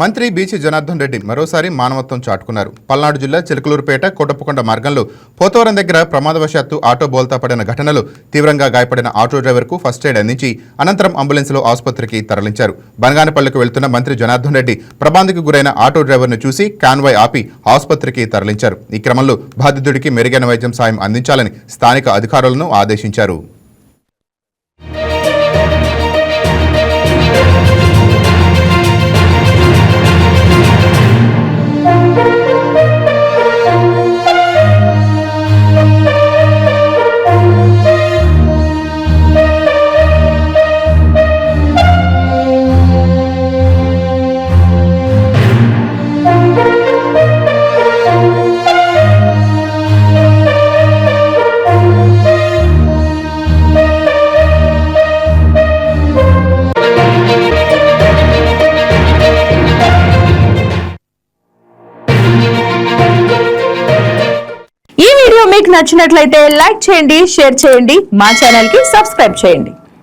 మంత్రి బీసీ జనార్దన్ రెడ్డి మరోసారి మానవత్వం చాటుకున్నారు. పల్నాడు జిల్లా చిలకలూరుపేట కోటప్పకొండ మార్గంలో పోతవరం దగ్గర ప్రమాదవశాత్తు ఆటో బోల్తా పడిన ఘటనలో తీవ్రంగా గాయపడిన ఆటో డ్రైవర్కు ఫస్ట్ ఎయిడ్ అందించి అనంతరం అంబులెన్స్లో ఆసుపత్రికి తరలించారు. బనగానపల్లికి వెళ్తున్న మంత్రి జనార్దన్ రెడ్డి ప్రమాదానికి గురైన ఆటో డ్రైవర్ను చూసి కాన్వాయ్ ఆపి ఆసుపత్రికి తరలించారు. ఈ క్రమంలో బాధితుడికి మెరుగైన వైద్యం సాయం అందించాలని స్థానిక అధికారులను ఆదేశించారు. మీకు నచ్చినట్లయితే లైక్ చేయండి, షేర్ చేయండి, మా ఛానల్ కి సబ్స్క్రైబ్ చేయండి.